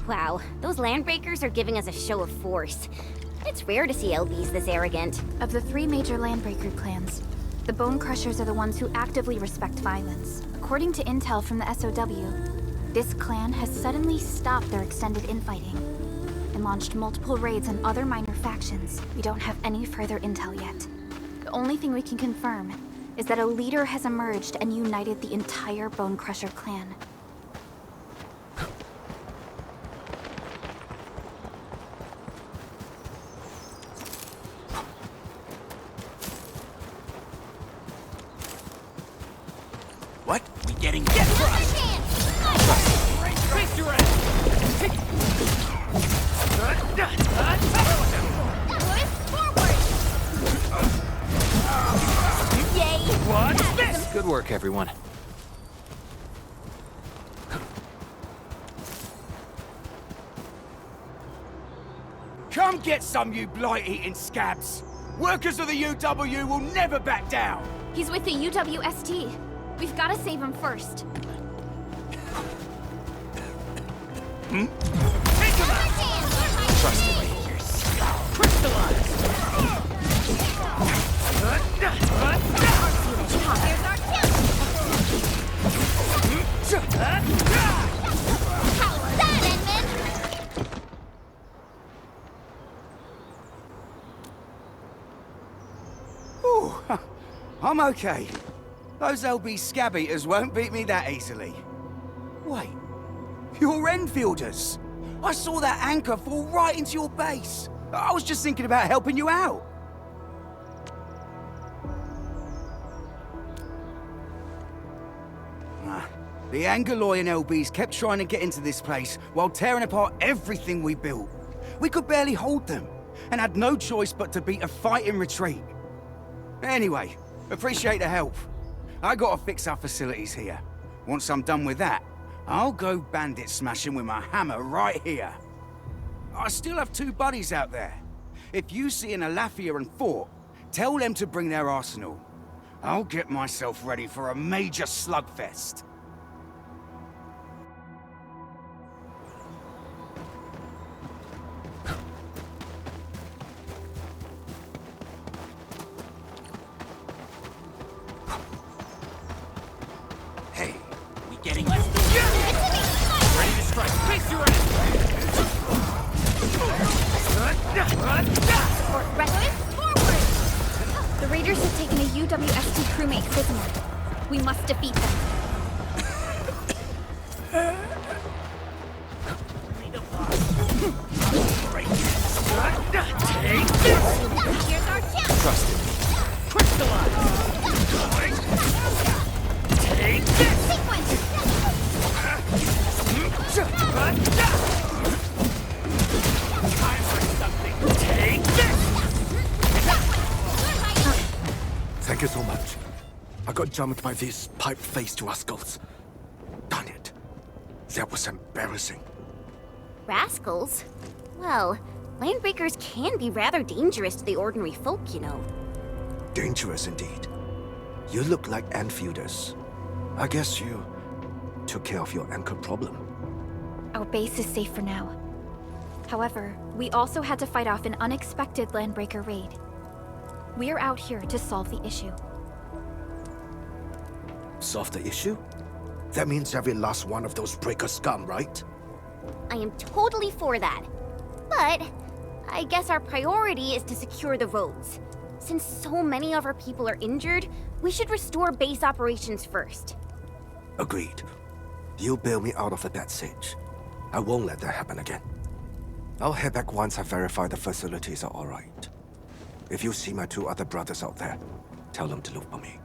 Wow, those landbreakers are giving us a show of force. It's rare to see LBs this arrogant. Of the three major landbreaker clans, the Bone Crushers are the ones who actively respect violence. According to intel from the SOW, this clan has suddenly stopped their extended infighting and launched multiple raids on other minor factions. We don't have any further intel yet. The only thing we can confirm is that a leader has emerged and united the entire Bone Crusher clan. What? We getting get crushed? Raise your ass! Yay! What's this? Good work, everyone. Come get some, you blight-eating scabs! Workers of the UW will never back down! He's with the UWST. We've got to save him first. Take him out! Trust me. Crystallize! Here's our chance! How's that, Edmund? Ooh, I'm okay. Those LB scab eaters won't beat me that easily. Wait, you're Enfielders! I saw that anchor fall right into your base. I was just thinking about helping you out. The Angaloy and LBs kept trying to get into this place while tearing apart everything we built. We could barely hold them, and had no choice but to beat a fight in retreat. Anyway, appreciate the help. I gotta fix our facilities here. Once I'm done with that, I'll go bandit smashing with my hammer right here. I still have two buddies out there. If you see an Alafia and Fort, tell them to bring their arsenal. I'll get myself ready for a major slugfest. Hey, we getting less than ready to strike. Face your ass! Forward! The Raiders have taken a UWST crewmate prisoner. We must defeat them. Take this! Here's our chance! Trust me. Crystallize! Take this! Sequence! Take this! Thank you so much. I got jumped by these pipe-faced rascals. Darn it. That was embarrassing. Rascals? Well, landbreakers can be rather dangerous to the ordinary folk, you know. Dangerous indeed. You look like Enfielders. I guess you took care of your anchor problem. Our base is safe for now. However, we also had to fight off an unexpected landbreaker raid. We're out here to solve the issue. Solve the issue? That means every last one of those breaker scum, right? I am totally for that. But I guess our priority is to secure the roads. Since so many of our people are injured, we should restore base operations first. Agreed. You bail me out of a bad sitch. I won't let that happen again. I'll head back once I verify the facilities are alright. If you see my two other brothers out there, tell them to look for me.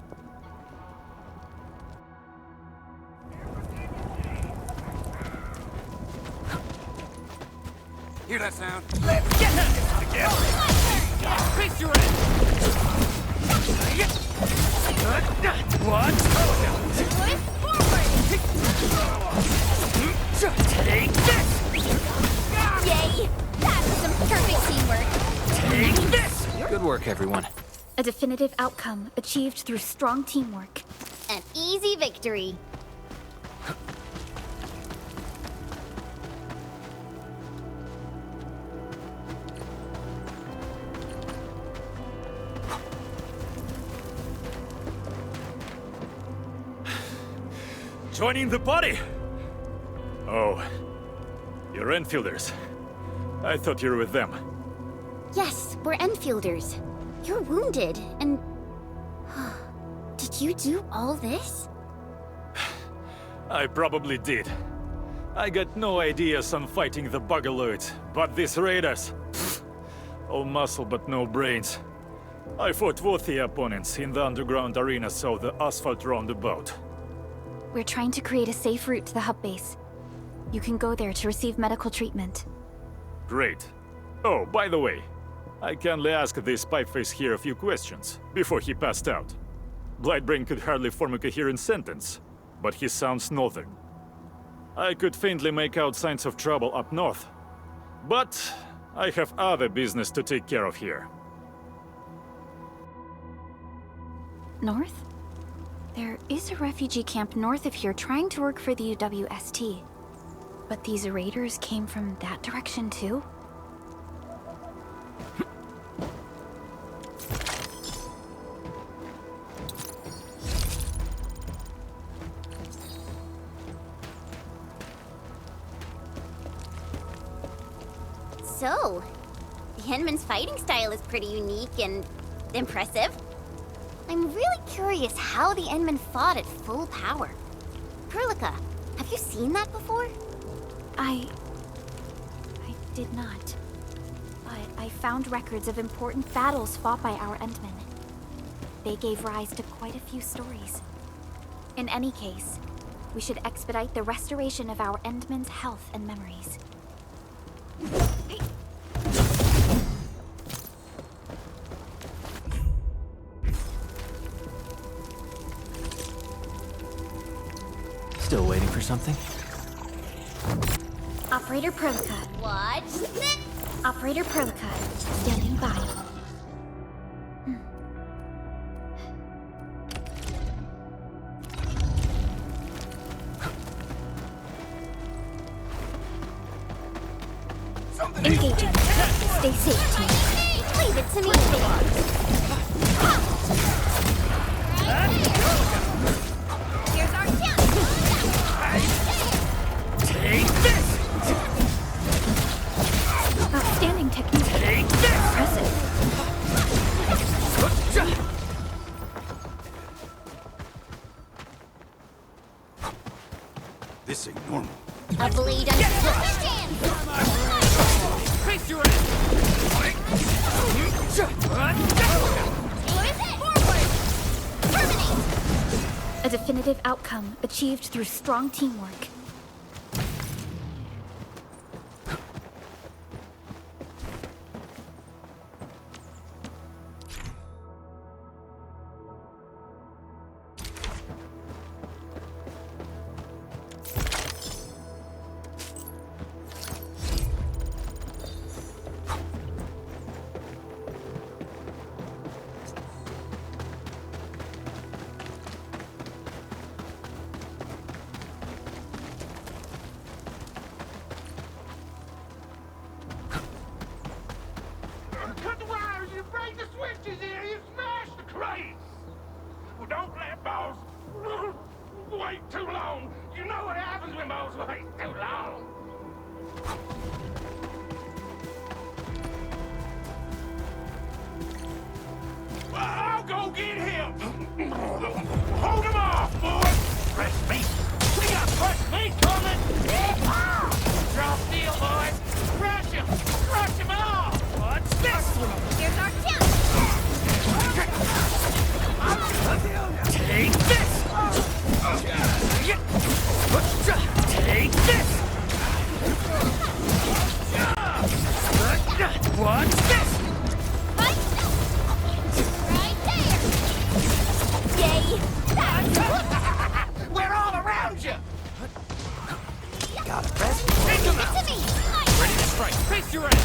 Hear that sound? Let's get this together! Face your ass! What? Take this! Yay! That was some perfect teamwork! Take this! Good work, everyone. A definitive outcome achieved through strong teamwork. An easy victory. Joining the party? Oh, you're Enfielders. I thought you were with them. Yes, we're Enfielders. You're wounded, and... Did you do all this? I probably did. I got no ideas on fighting the Bugaloids, but these raiders... all muscle but no brains. I fought worthy opponents in the underground arena so the asphalt roundabout. We're trying to create a safe route to the hub base. You can go there to receive medical treatment. Great. Oh, by the way, I kindly asked this pipeface here a few questions before he passed out. Blightbrain could hardly form a coherent sentence, but he sounds northern. I could faintly make out signs of trouble up north, but I have other business to take care of here. North? There is a refugee camp north of here trying to work for the UWST. But these raiders came from that direction too? So, the Henman's fighting style is pretty unique and impressive. I'm really curious how the Enman fought at full power. Perlica, have you seen that before? I did not. But I found records of important battles fought by our Endmen. They gave rise to quite a few stories. In any case, we should expedite the restoration of our Endmen's health and memories. Still waiting for something? Operator Perlica. Watch this! Operator Perlica. Standing by. Engaging. Stay safe, team. Leave it to me, baby. Here's our chance! Take this! Outstanding technique. Take this! Impressive. This ain't normal. A blade under stand! Face your end! Forward! Terminate! A definitive outcome achieved through strong teamwork. Cut the wires, you break the switches here, you smash the crates! Well, don't let balls wait too long. You know what happens when balls wait too long. Well, I'll go get him! Hold him off, boys! Fresh meat! We got fresh meat coming! Drop deal, boys! Crush him! Crush him off! What's this? Here's our chance! Take this! Take this! What's this? Right there! Yay! That's We're all around you! Got it, Bess? Take him out! to me! Ready to strike. Face your end.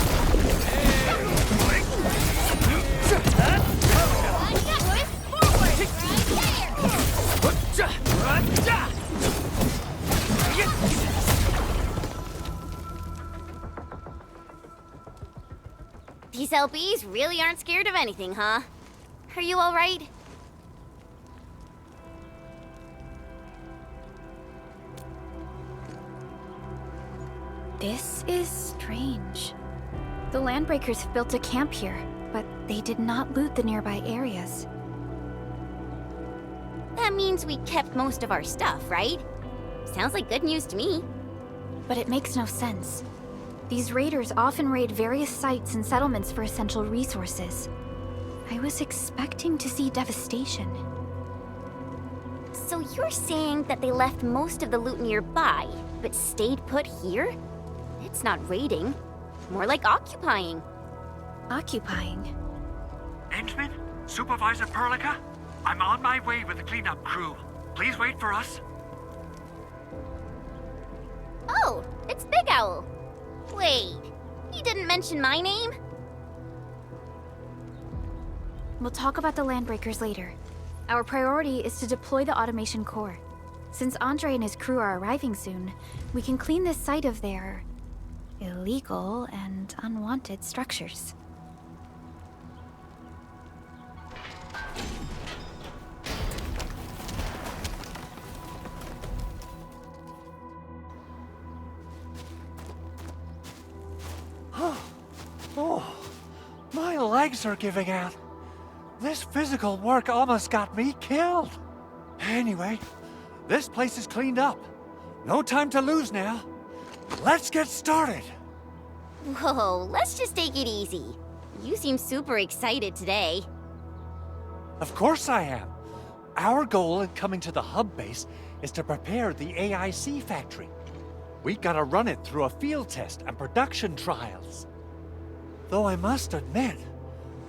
These LBs really aren't scared of anything, huh? Are you all right? This is strange. The Landbreakers have built a camp here, but they did not loot the nearby areas. That means we kept most of our stuff, right? Sounds like good news to me. But it makes no sense. These raiders often raid various sites and settlements for essential resources. I was expecting to see devastation. So you're saying that they left most of the loot nearby, but stayed put here? It's not raiding. More like occupying. Occupying? Endman? Supervisor Perlica? I'm on my way with the cleanup crew. Please wait for us. Oh, it's Big Owl. Wait, he didn't mention my name? We'll talk about the Landbreakers later. Our priority is to deploy the automation core. Since Andre and his crew are arriving soon, we can clean this site of their illegal and unwanted structures. Oh, my legs are giving out. This physical work almost got me killed. Anyway, this place is cleaned up. No time to lose now. Let's get started. Whoa, let's just take it easy. You seem super excited today. Of course I am. Our goal in coming to the hub base is to prepare the AIC factory. We gotta run it through a field test and production trials. Though I must admit,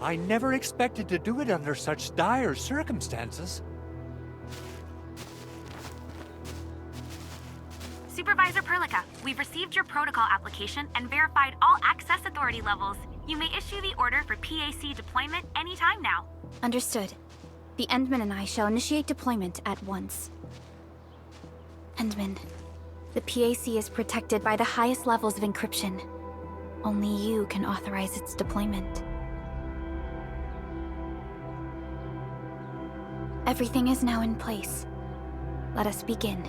I never expected to do it under such dire circumstances. Supervisor Perlica, we've received your protocol application and verified all access authority levels. You may issue the order for PAC deployment anytime now. Understood. The Endman and I shall initiate deployment at once. Endman, the PAC is protected by the highest levels of encryption. Only you can authorize its deployment. Everything is now in place. Let us begin.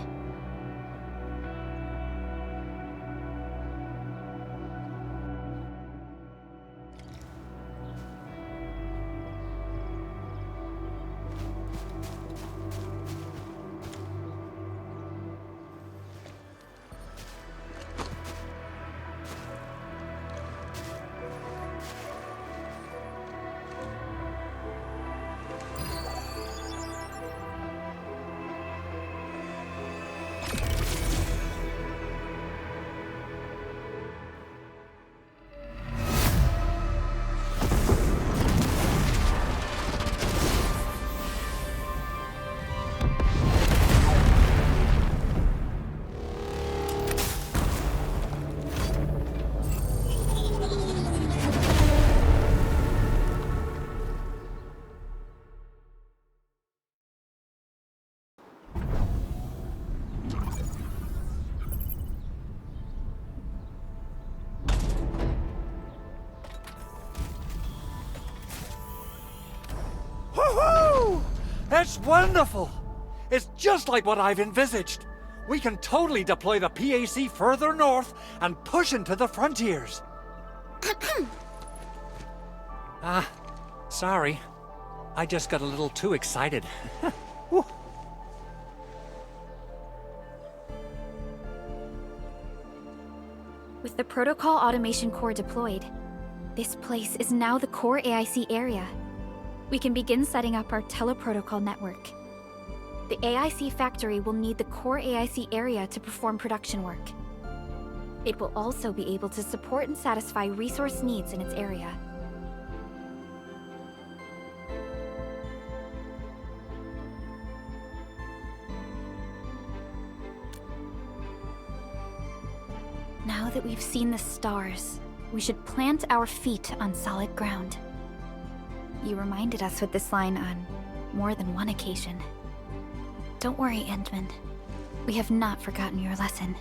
Woohoo! That's wonderful! It's just like what I've envisaged. We can totally deploy the PAC further north and push into the frontiers. Sorry. I just got a little too excited. With the protocol automation core deployed, this place is now the core AIC area. We can begin setting up our teleprotocol network. The AIC factory will need the core AIC area to perform production work. It will also be able to support and satisfy resource needs in its area. Now that we've seen the stars, we should plant our feet on solid ground. You reminded us with this line on more than one occasion. Don't worry, Endman. We have not forgotten your lesson.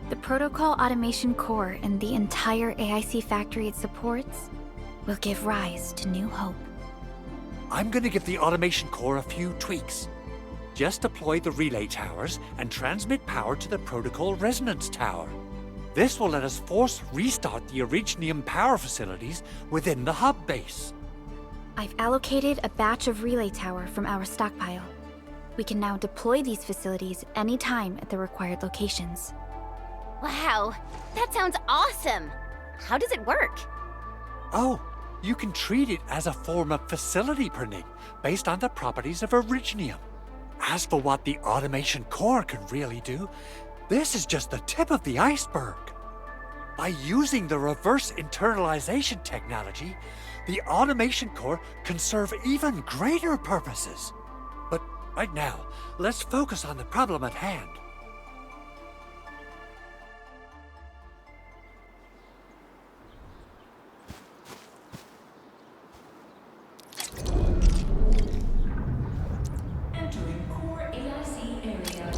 The Protocol Automation Core and the entire AIC factory it supports will give rise to new hope. I'm gonna give the automation core a few tweaks. Just deploy the relay towers and transmit power to the protocol resonance tower. This will let us force restart the Originium power facilities within the hub base. I've allocated a batch of relay tower from our stockpile. We can now deploy these facilities anytime at the required locations. Wow, that sounds awesome! How does it work? Oh, you can treat it as a form of facility pernig based on the properties of Originium. As for what the automation core can really do, this is just the tip of the iceberg. By using the reverse internalization technology, the automation core can serve even greater purposes. But right now, let's focus on the problem at hand. Entering core AIC area.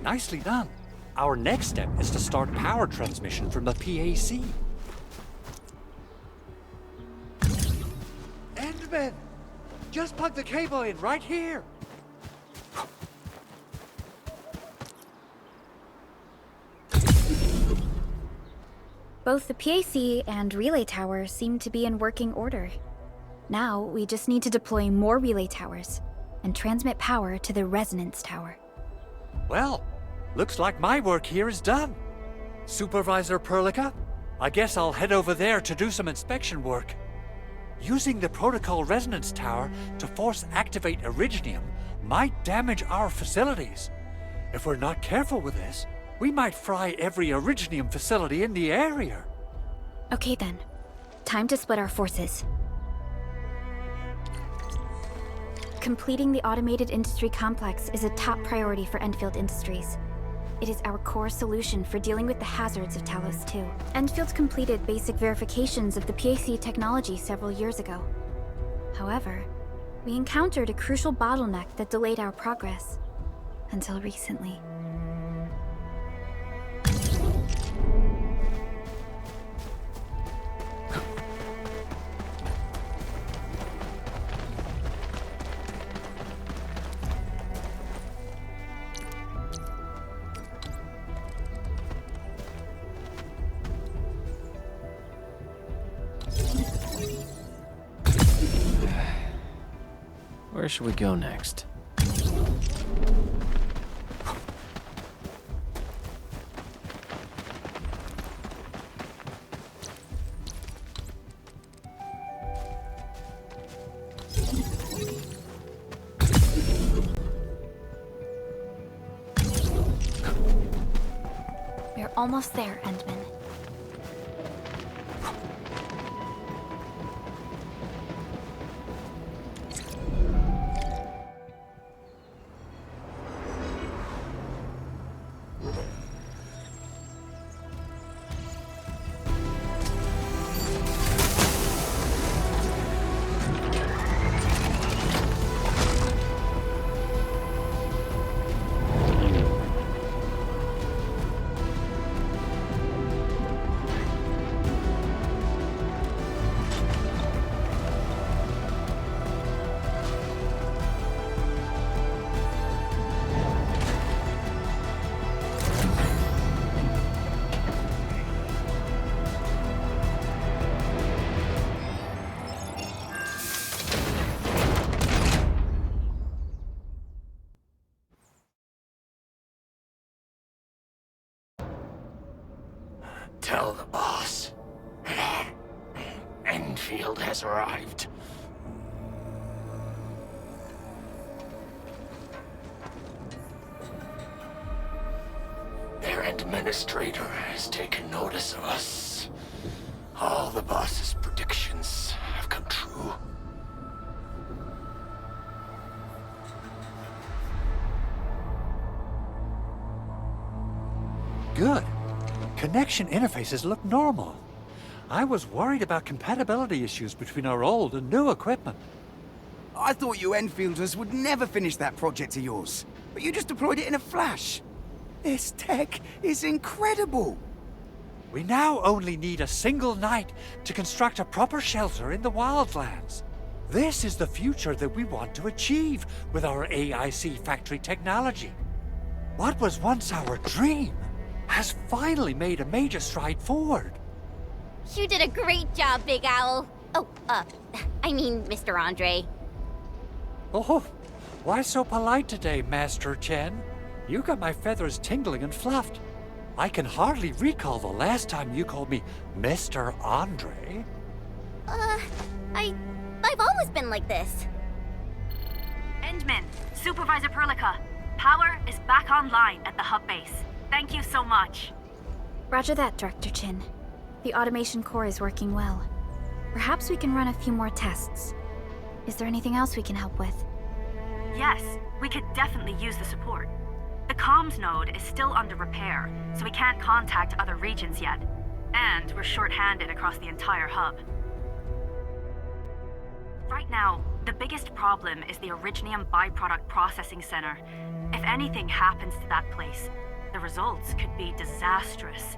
Nicely done. Our next step is to start power transmission from the PAC. Endman! Just plug the cable in right here. Both the PAC and relay tower seem to be in working order. Now, we just need to deploy more relay towers and transmit power to the resonance tower. Well, looks like my work here is done. Supervisor Perlica, I guess I'll head over there to do some inspection work. Using the protocol resonance tower to force activate Originium might damage our facilities. If we're not careful with this, we might fry every Originium facility in the area. Okay then, time to split our forces. Completing the automated industry complex is a top priority for Endfield Industries. It is our core solution for dealing with the hazards of Talos 2. Endfield completed basic verifications of the PAC technology several years ago. However, we encountered a crucial bottleneck that delayed our progress. Until recently. Where should we go next? We're almost there, Endman. Tell the boss. Enfield has arrived. administrator has taken notice of us. All the boss's predictions have come true. Good. Connection interfaces look normal. I was worried about compatibility issues between our old and new equipment. I thought you Enfielders would never finish that project of yours, but you just deployed it in a flash. This tech is incredible. We now only need a single night to construct a proper shelter in the wildlands. This is the future that we want to achieve with our AIC factory technology. What was once our dream has finally made a major stride forward. You did a great job, Big Owl. Oh, I mean, Mr. Andre. Oh, why so polite today, Master Chen? You got my feathers tingling and fluffed. I can hardly recall the last time you called me Mr. Andre. I've always been like this. Endman, Supervisor Perlica, power is back online at the hub base. Thank you so much. Roger that, Director Chin. The automation core is working well. Perhaps we can run a few more tests. Is there anything else we can help with? Yes, we could definitely use the support. The comms node is still under repair, so we can't contact other regions yet. And we're short-handed across the entire hub. Right now, the biggest problem is the Originium byproduct processing center. If anything happens to that place, the results could be disastrous.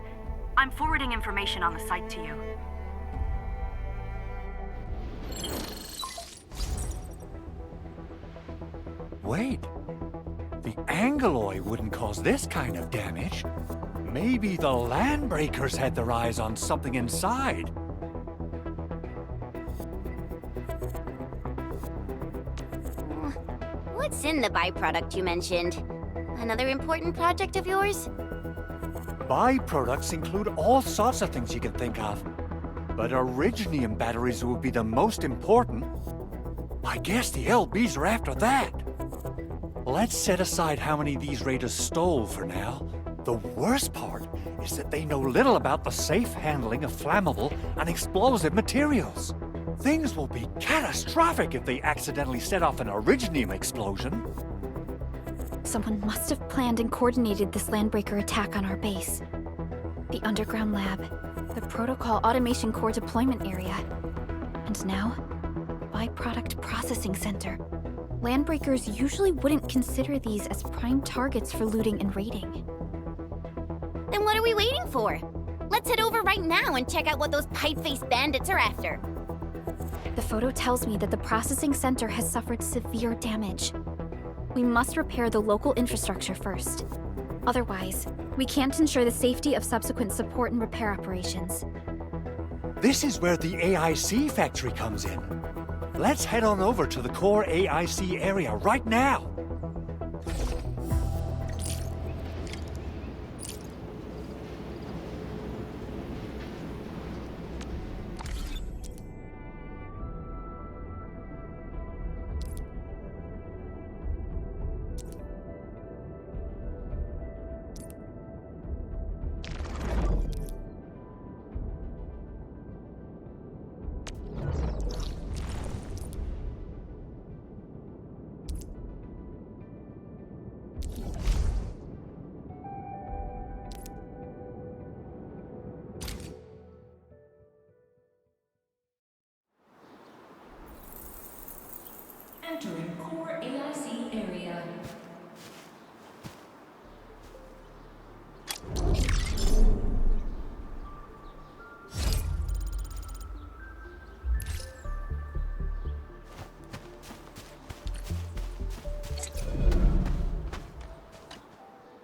I'm forwarding information on the site to you. Wait. The Angeloy wouldn't cause this kind of damage. Maybe the Landbreakers had their eyes on something inside. What's in the byproduct you mentioned? Another important project of yours? Byproducts include all sorts of things you can think of. But Originium batteries would be the most important. I guess the LBs are after that. Let's set aside how many these raiders stole for now. The worst part is that they know little about the safe handling of flammable and explosive materials. Things will be catastrophic if they accidentally set off an Originium explosion. Someone must have planned and coordinated this Landbreaker attack on our base. The underground lab, the protocol automation core deployment area, and now, byproduct processing center. Landbreakers usually wouldn't consider these as prime targets for looting and raiding. Then what are we waiting for? Let's head over right now and check out what those pipe-faced bandits are after. The photo tells me that the processing center has suffered severe damage. We must repair the local infrastructure first. Otherwise, we can't ensure the safety of subsequent support and repair operations. This is where the AIC factory comes in. Let's head on over to the core AIC area right now. Entering core AIC area.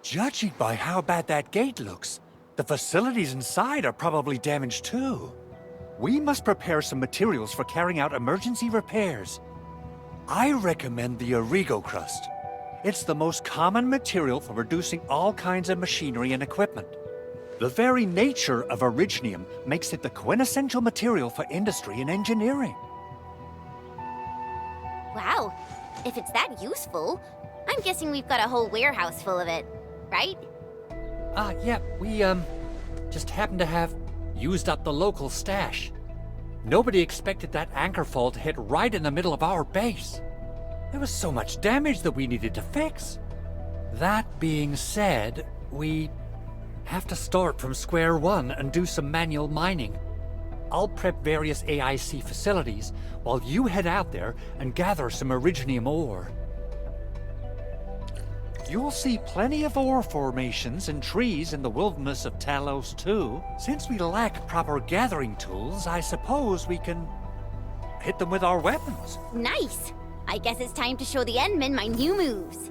Judging by how bad that gate looks, the facilities inside are probably damaged too. We must prepare some materials for carrying out emergency repairs. I recommend the Origo crust. It's the most common material for producing all kinds of machinery and equipment. The very nature of Originium makes it the quintessential material for industry and engineering. Wow, if it's that useful, I'm guessing we've got a whole warehouse full of it, right? Yeah, we, just happened to have used up the local stash. Nobody expected that anchor fall to hit right in the middle of our base. There was so much damage that we needed to fix. That being said, we have to start from square one and do some manual mining. I'll prep various AIC facilities while you head out there and gather some Originium ore. You'll see plenty of ore formations and trees in the wilderness of Talos too. Since we lack proper gathering tools, I suppose we can hit them with our weapons. Nice! I guess it's time to show the Endmen my new moves.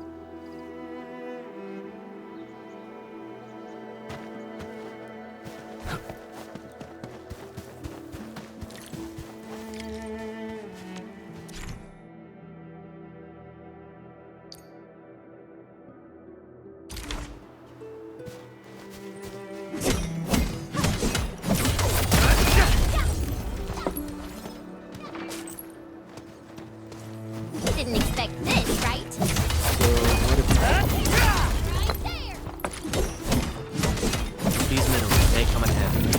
Didn't expect this, right? Right there! These minerals, they come in handy.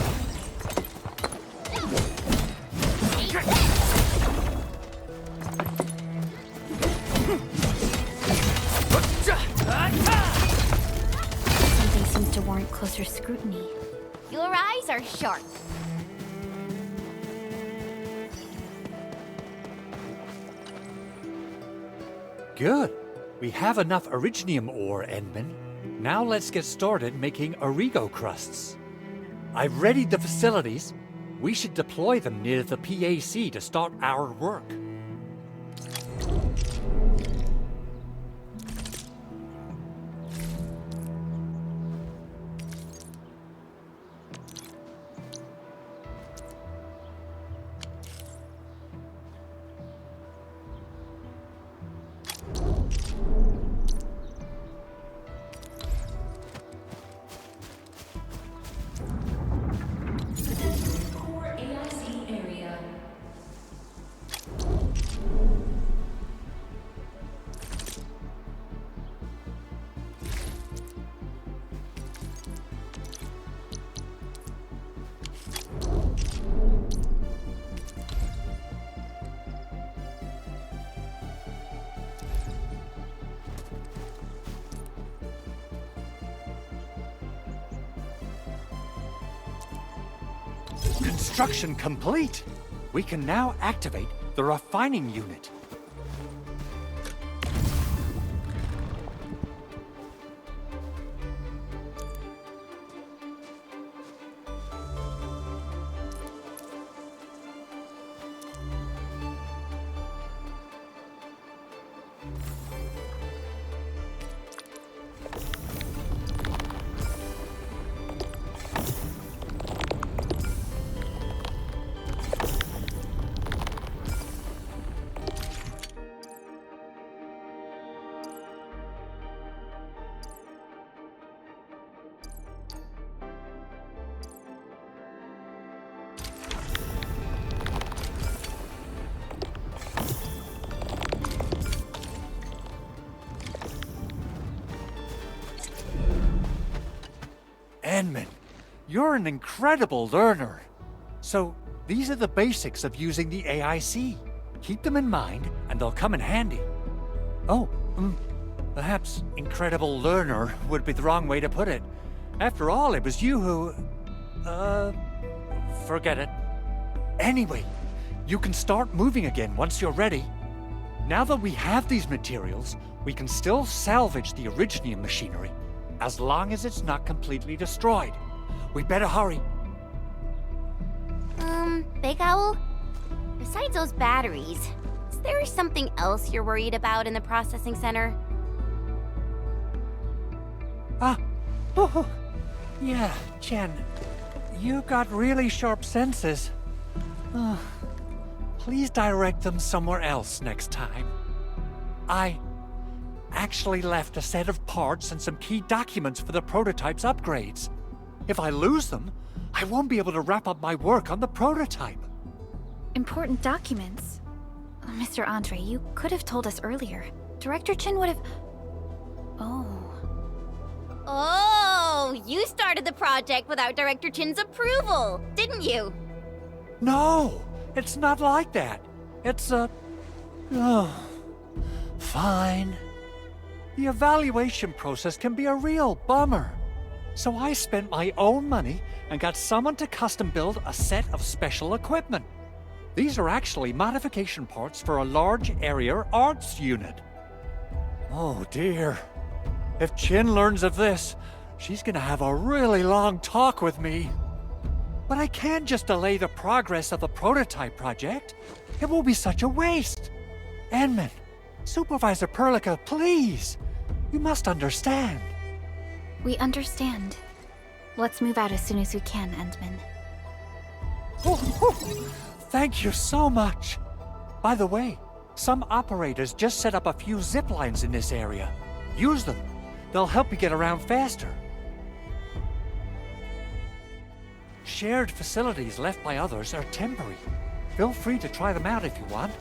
Something seems to warrant closer scrutiny. Your eyes are sharp. Good. We have enough Originium ore, Endman. Now let's get started making Origo crusts. I've readied the facilities. We should deploy them near the PAC to start our work. Core AIC area. Construction complete! We can now activate the refining unit. Endman, you're an incredible learner. So, these are the basics of using the AIC. Keep them in mind, and they'll come in handy. Oh, perhaps incredible learner would be the wrong way to put it. After all, it was you who... forget it. Anyway, you can start moving again once you're ready. Now that we have these materials, we can still salvage the Originium machinery, as long as it's not completely destroyed. We better hurry. Big Owl? Besides those batteries, is there something else you're worried about in the processing center? Yeah, Jen. You got really sharp senses. Please direct them somewhere else next time. I actually left a set of parts and some key documents for the prototype's upgrades. If I lose them, I won't be able to wrap up my work on the prototype. Important documents? Mr. Andre, you could have told us earlier. Director Chin would have... Oh. Oh, Oh, you started the project without Director Chin's approval, didn't you? No, it's not like that. It's oh, fine. The evaluation process can be a real bummer. So I spent my own money and got someone to custom build a set of special equipment. These are actually modification parts for a large area arts unit. Oh dear. If Chin learns of this, she's gonna have a really long talk with me. But I can't just delay the progress of the prototype project. It will be such a waste. Enman, Supervisor Perlica, please. You must understand. We understand. Let's move out as soon as we can, Endman. Thank you so much. By the way, some operators just set up a few zip lines in this area. Use them. They'll help you get around faster. Shared facilities left by others are temporary. Feel free to try them out if you want.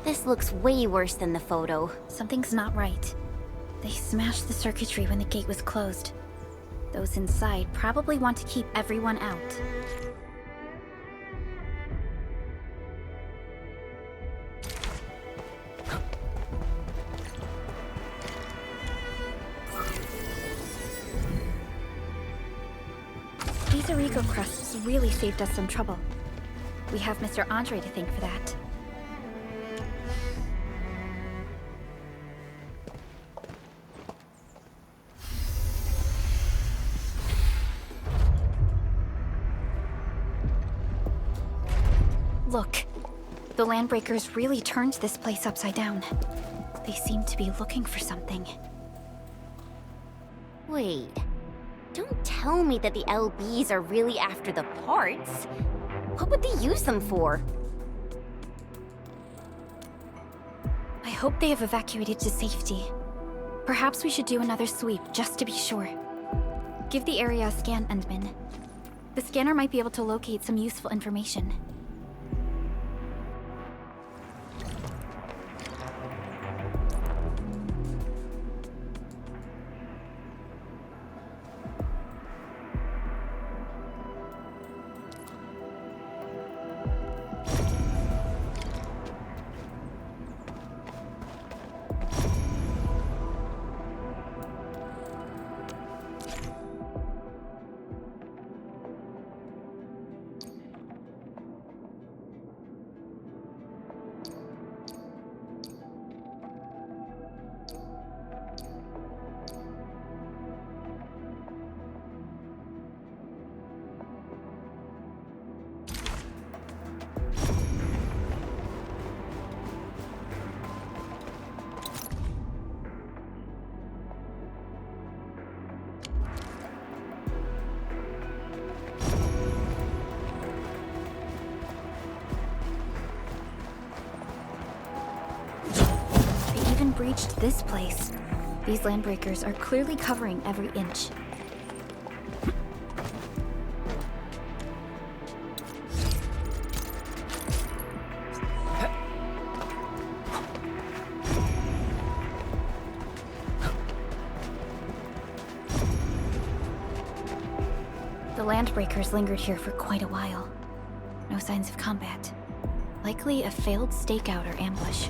This looks way worse than the photo. Something's not right. They smashed the circuitry when the gate was closed. Those inside probably want to keep everyone out. These Origo crusts really saved us some trouble. We have Mr. Andre to thank for that. Look, the Landbreakers really turned this place upside down. They seem to be looking for something. Wait, don't tell me that the LBs are really after the parts. What would they use them for? I hope they have evacuated to safety. Perhaps we should do another sweep just to be sure. Give the area a scan, Endman. The scanner might be able to locate some useful information. Breached this place. These Landbreakers are clearly covering every inch. The landbreakers lingered here for quite a while. No signs of combat. Likely a failed stakeout or ambush.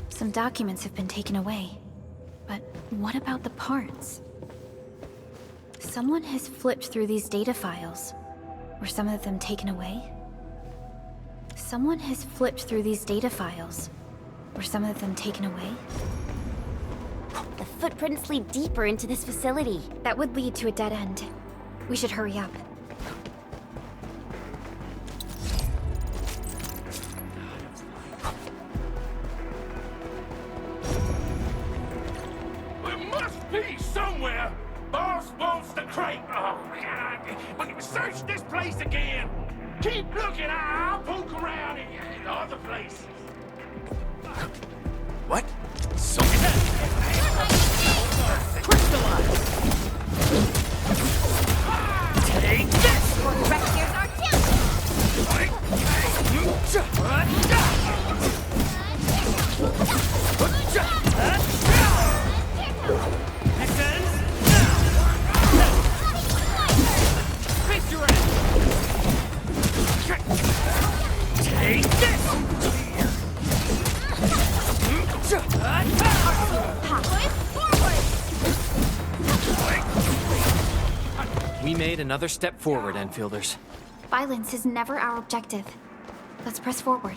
Some documents have been taken away. But what about the parts? Someone has flipped through these data files. Were some of them taken away? Someone has flipped through these data files. Were some of them taken away? The footprints lead deeper into this facility. That would lead to a dead end. We should hurry up. There must be somewhere! Boss wants the crate! Oh, God! But search this place again! Keep looking, I'll poke around in other places. What? Take this! Here's our chance! Face your ass! Take this! We made another step forward, Enfielders. Violence is never our objective. Let's press forward.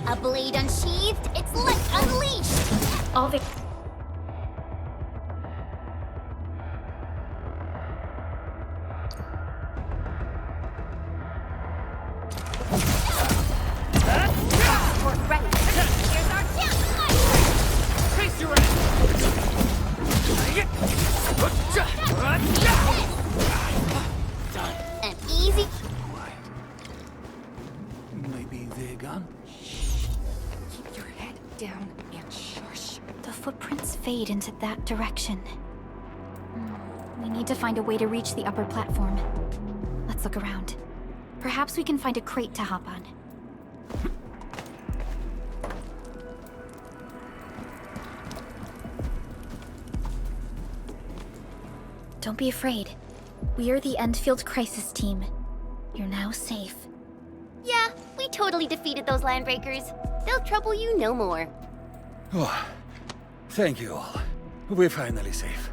A blade unsheathed, it's like unleashed! All We're ready. Here's our chance! Face your An easy... Maybe they're gone? Keep your head down and shush. The footprints fade into that direction. We need to find a way to reach the upper platform. Let's look around. Perhaps we can find a crate to hop on. Don't be afraid. We are the Endfield Crisis Team. You're now safe. Yeah, we totally defeated those landbreakers. They'll trouble you no more. Oh, thank you all. We're finally safe.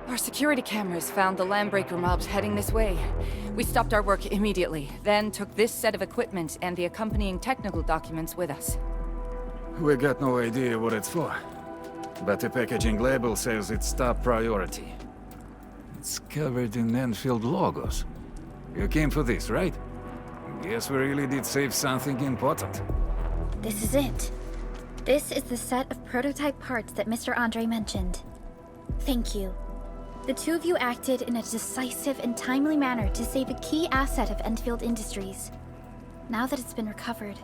Our security cameras found the landbreaker mobs heading this way. We stopped our work immediately, then took this set of equipment and the accompanying technical documents with us. We got no idea what it's for. But the packaging label says it's top priority. It's covered in Enfield logos. You came for this, right? Guess we really did save something important. This is it. This is the set of prototype parts that Mr. Andre mentioned. Thank you. The two of you acted in a decisive and timely manner to save a key asset of Endfield Industries. Now that it's been recovered,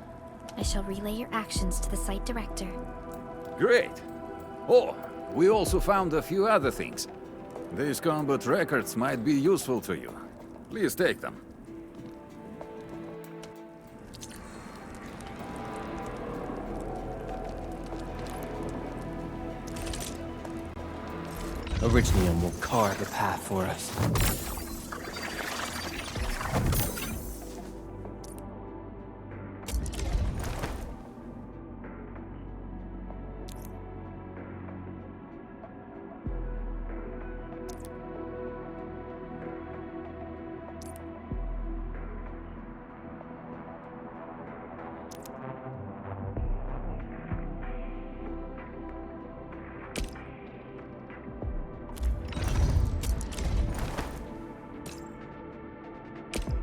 I shall relay your actions to the site director. Great! Oh, we also found a few other things. These combat records might be useful to you. Please take them. Originium will carve a path for us.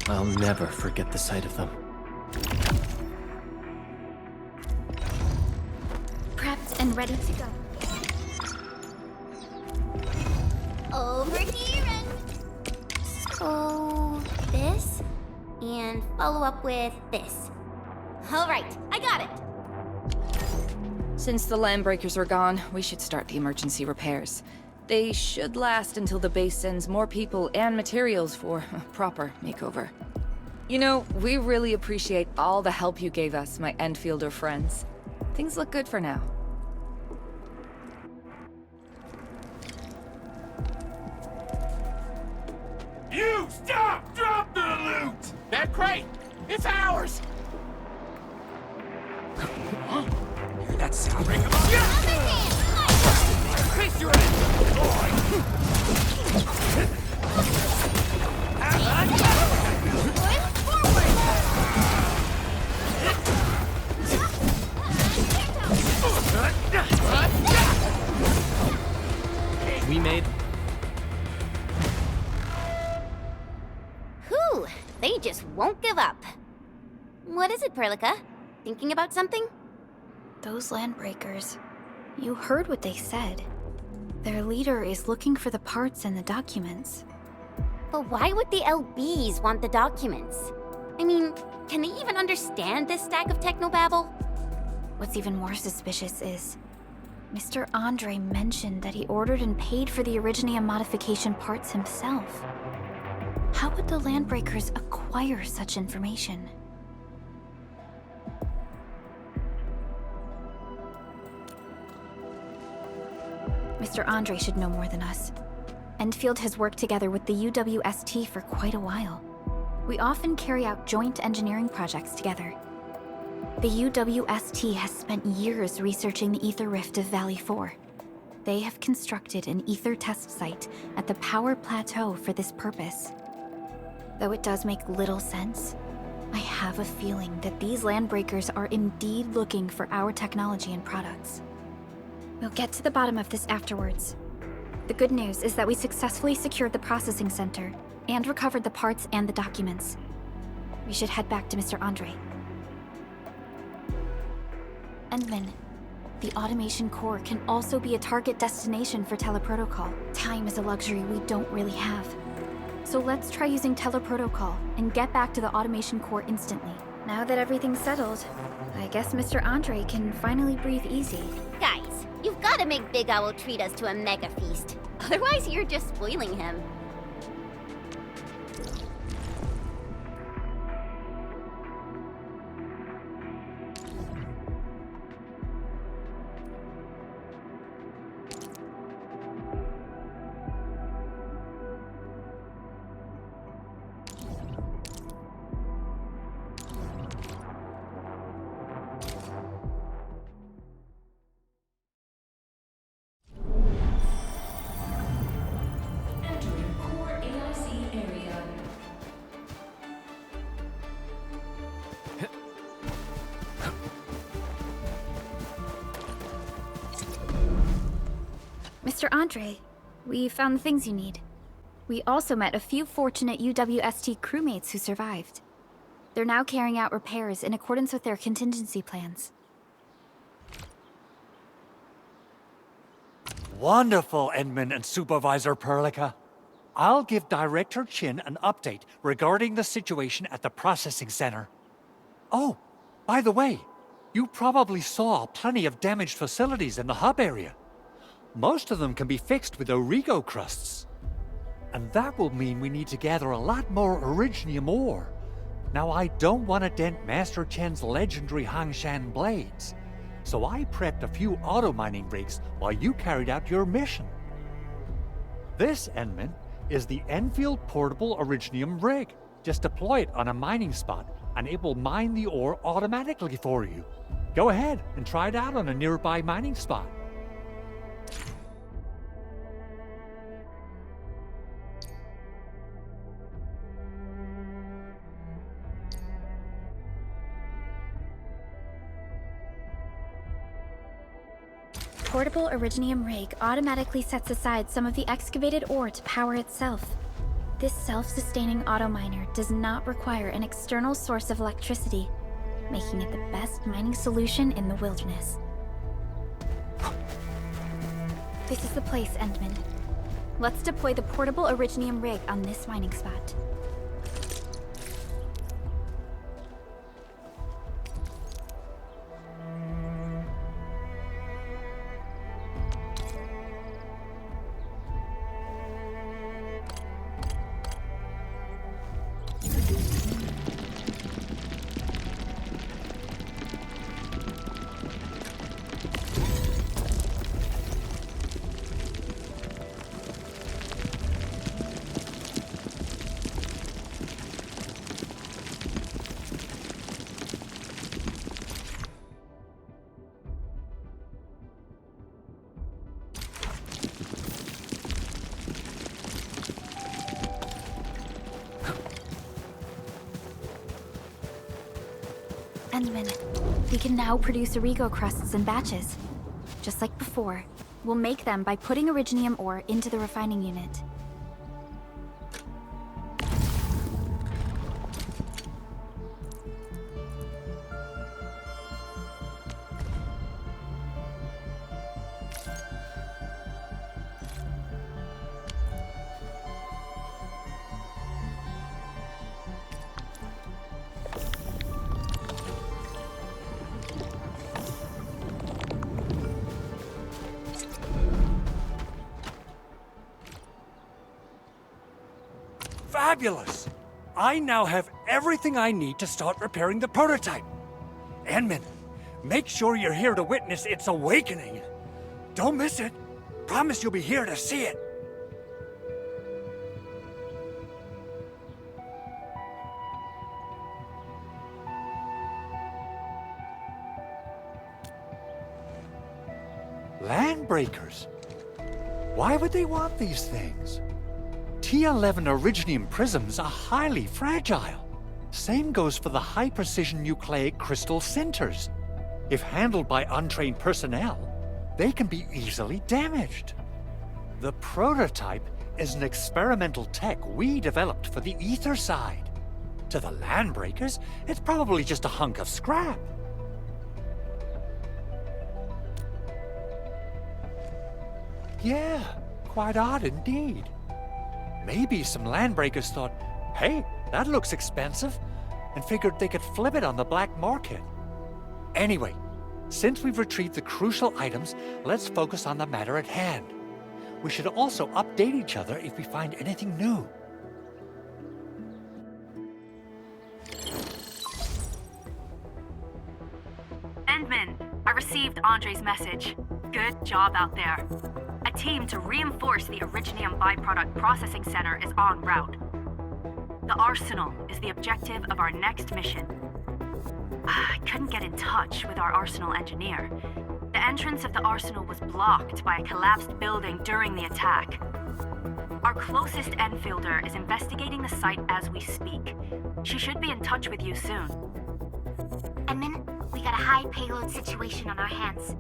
I'll never forget the sight of them. Prepped and ready to go. Over here and... So... this? And follow up with this. Alright, I got it! Since the Landbreakers are gone, we should start the emergency repairs. They should last until the base sends more people and materials for a proper makeover. You know, we really appreciate all the help you gave us, my Endfielder friends. Things look good for now. You stop! Drop the loot! That crate! It's ours! Hear that sound? Break 'em up! Face your ass! We made... Whew, they just won't give up. What is it, Perlica? Thinking about something? Those Landbreakers. You heard what they said. Their leader is looking for the parts and the documents. But why would the LBs want the documents? I mean, can they even understand this stack of technobabble? What's even more suspicious is... Mr. Andre mentioned that he ordered and paid for the Originium modification parts himself. How would the Landbreakers acquire such information? Mr. Andre should know more than us. Endfield has worked together with the UWST for quite a while. We often carry out joint engineering projects together. The UWST has spent years researching the ether rift of Valley 4. They have constructed an ether test site at the Power Plateau for this purpose. Though it does make little sense, I have a feeling that these Landbreakers are indeed looking for our technology and products. We'll get to the bottom of this afterwards. The good news is that we successfully secured the processing center and recovered the parts and the documents. We should head back to Mr. Andre. Endman, the automation core can also be a target destination for teleprotocol. Time is a luxury we don't really have. So let's try using teleprotocol and get back to the automation core instantly. Now that everything's settled, I guess Mr. Andre can finally breathe easy. Guys, you've got to make Big Owl treat us to a mega feast. Otherwise, you're just spoiling him. Entering core AIC area. Mr. Andre, we found the things you need. We also met a few fortunate UWST crewmates who survived. They're now carrying out repairs in accordance with their contingency plans. Wonderful, Endman and Supervisor Perlica. I'll give Director Chin an update regarding the situation at the processing center. Oh, by the way, you probably saw plenty of damaged facilities in the hub area. Most of them can be fixed with Origo crusts. And that will mean we need to gather a lot more Originium ore. Now, I don't want to dent Master Chen's legendary Hangshan blades, so I prepped a few auto-mining rigs while you carried out your mission. This, Enman, is the Enfield Portable Originium Rig. Just deploy it on a mining spot, and it will mine the ore automatically for you. Go ahead and try it out on a nearby mining spot. Portable Originium Rig automatically sets aside some of the excavated ore to power itself. This self-sustaining auto miner does not require an external source of electricity, making it the best mining solution in the wilderness. This is the place, Endman. Let's deploy the Portable Originium Rig on this mining spot. Endman, we can now produce Origo crusts in batches. Just like before, we'll make them by putting Originium ore into the refining unit. Fabulous! I now have everything I need to start repairing the prototype. Enman, make sure you're here to witness its awakening. Don't miss it. Promise you'll be here to see it. Landbreakers? Why would they want these things? T11 Originium prisms are highly fragile. Same goes for the high-precision nucleic crystal sinters. If handled by untrained personnel, they can be easily damaged. The prototype is an experimental tech we developed for the ether side. To the Landbreakers, it's probably just a hunk of scrap. Yeah, quite odd indeed. Maybe some Landbreakers thought, hey, that looks expensive, and figured they could flip it on the black market. Anyway, since we've retrieved the crucial items, let's focus on the matter at hand. We should also update each other if we find anything new. Endman, I received Andre's message. Good job out there. A team to reinforce the Originium byproduct processing center is en route. The arsenal is the objective of our next mission. I couldn't get in touch with our arsenal engineer. The entrance of the arsenal was blocked by a collapsed building during the attack. Our closest Enfielder is investigating the site as we speak. She should be in touch with you soon. Edmund, we got a high payload situation on our hands.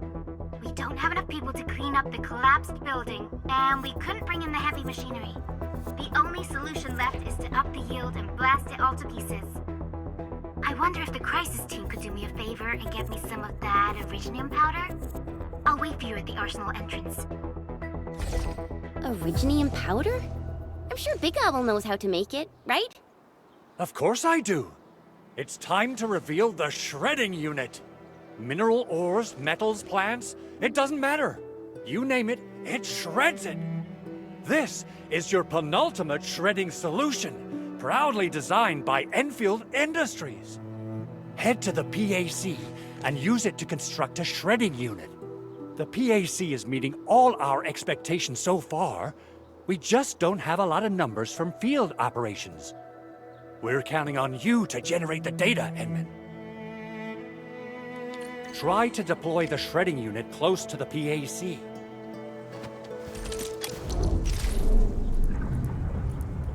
We don't have enough people to clean up the collapsed building, and we couldn't bring in the heavy machinery. The only solution left is to up the yield and blast it all to pieces. I wonder if the crisis team could do me a favor and get me some of that Originium powder? I'll wait for you at the arsenal entrance. Originium powder? I'm sure Big Owl knows how to make it, right? Of course I do. It's time to reveal the shredding unit. Mineral ores, metals, plants, it doesn't matter. You name it, it shreds it. This is your penultimate shredding solution, proudly designed by Enfield Industries. Head to the PAC and use it to construct a shredding unit. The PAC is meeting all our expectations so far, We just don't have a lot of numbers from field operations. We're counting on you to generate the data, Edmund. Try to deploy the shredding unit close to the PAC.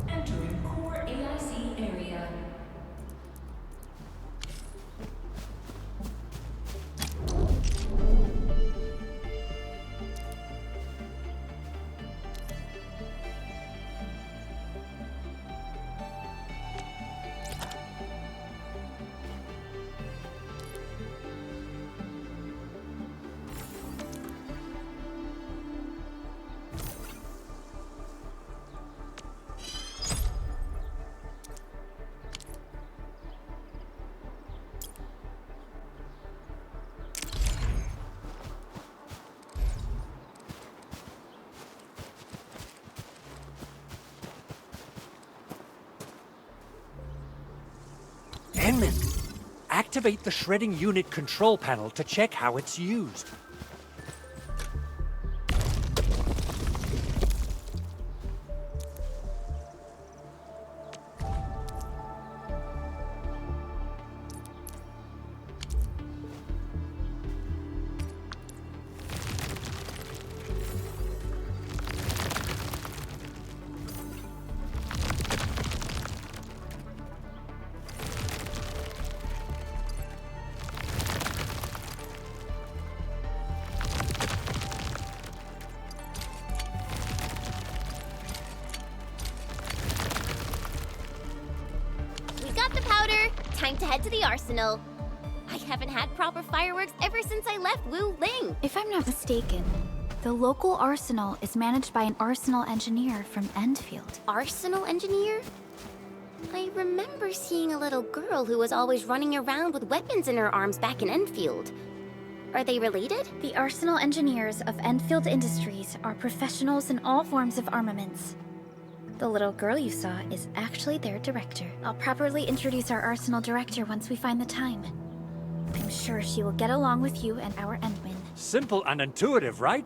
Entering core AIC area. Edmund, activate the shredding unit control panel to check how it's used. We got the powder. Time to head to the arsenal. I haven't had proper fireworks ever since I left Wu Ling. If I'm not mistaken, the local arsenal is managed by an arsenal engineer from Endfield. Arsenal engineer? I remember seeing a little girl who was always running around with weapons in her arms back in Enfield. Are they related? The arsenal engineers of Enfield Industries are professionals in all forms of armaments. The little girl you saw is actually their director. I'll properly introduce our arsenal director once we find the time. I'm sure she will get along with you and our Endwin. Simple and intuitive, right?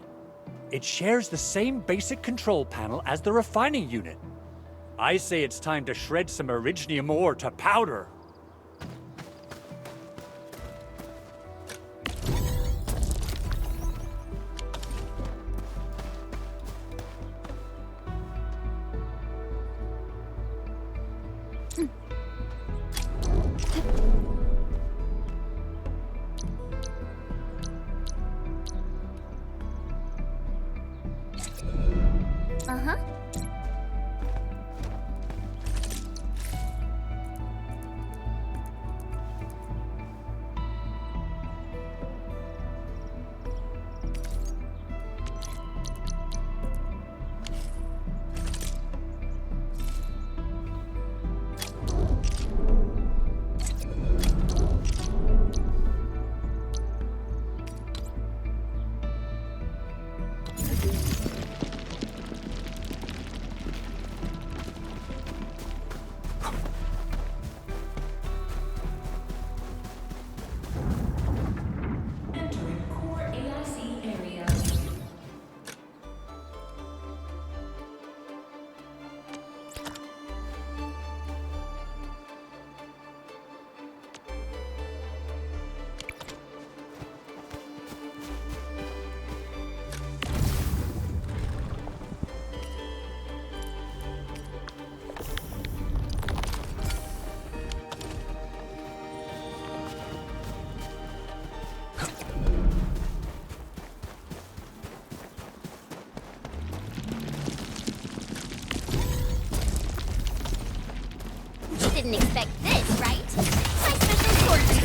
It shares the same basic control panel as the refining unit. I say it's time to shred some Originium ore to powder. Uh-huh. Entering core AIC area. You didn't expect this, right? My special forces.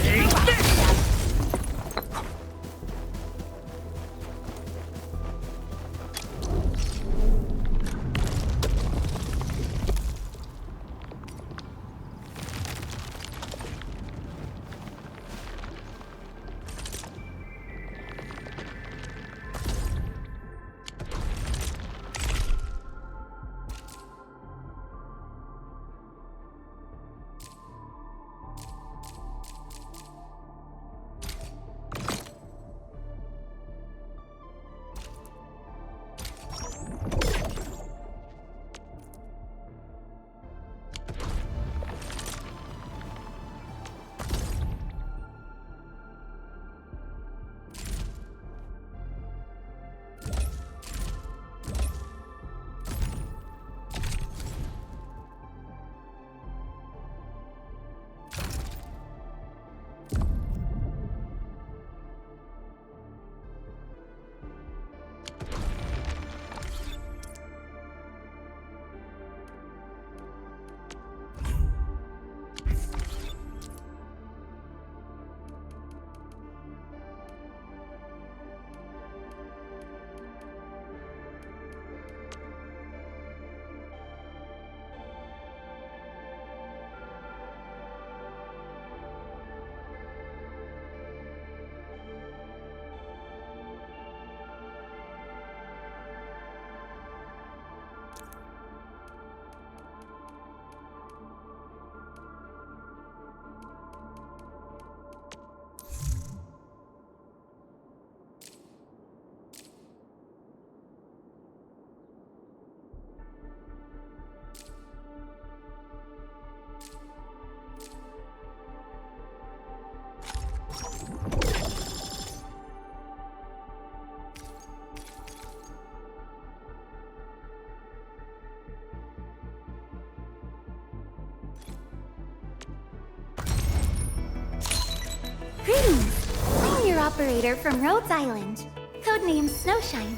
Greetings! I'm your operator from Rhodes Island, codenamed Snowshine.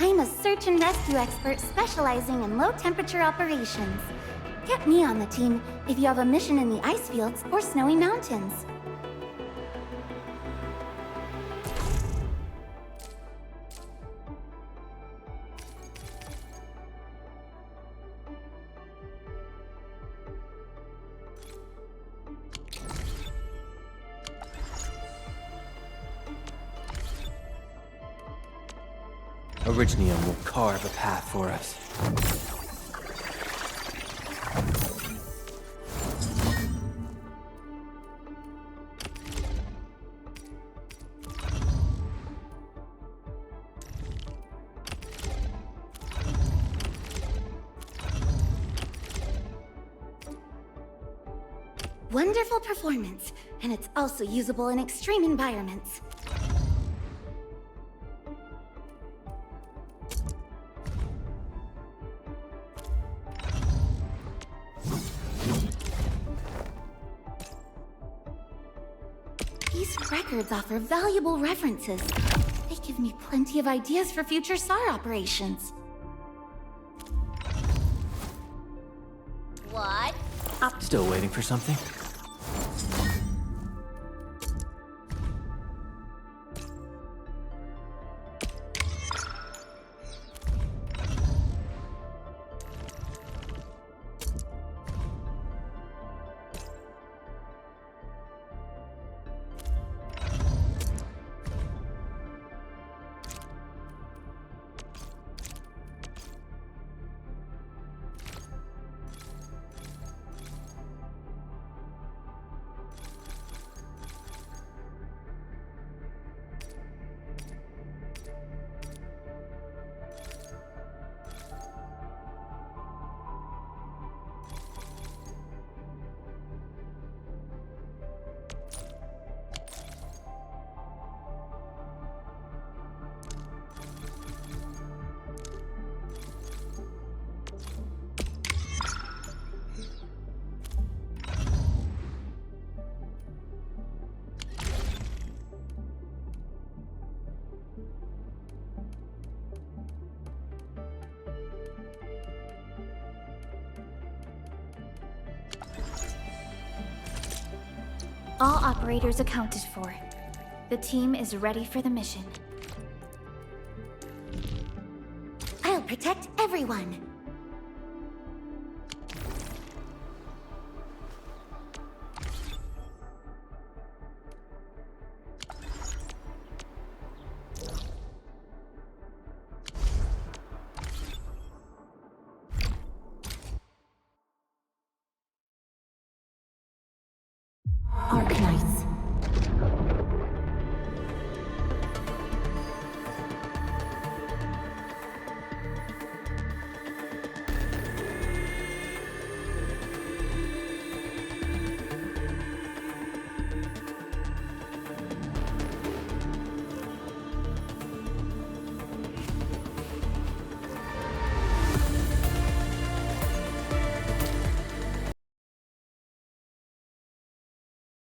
I'm a search and rescue expert specializing in low-temperature operations. Get me on the team if you have a mission in the ice fields or snowy mountains. Originium will carve a path for us. Wonderful performance, and it's also usable in extreme environments. These records offer valuable references. They give me plenty of ideas for future SAR operations. What? Still waiting for something? All operators accounted for. The team is ready for the mission. I'll protect everyone.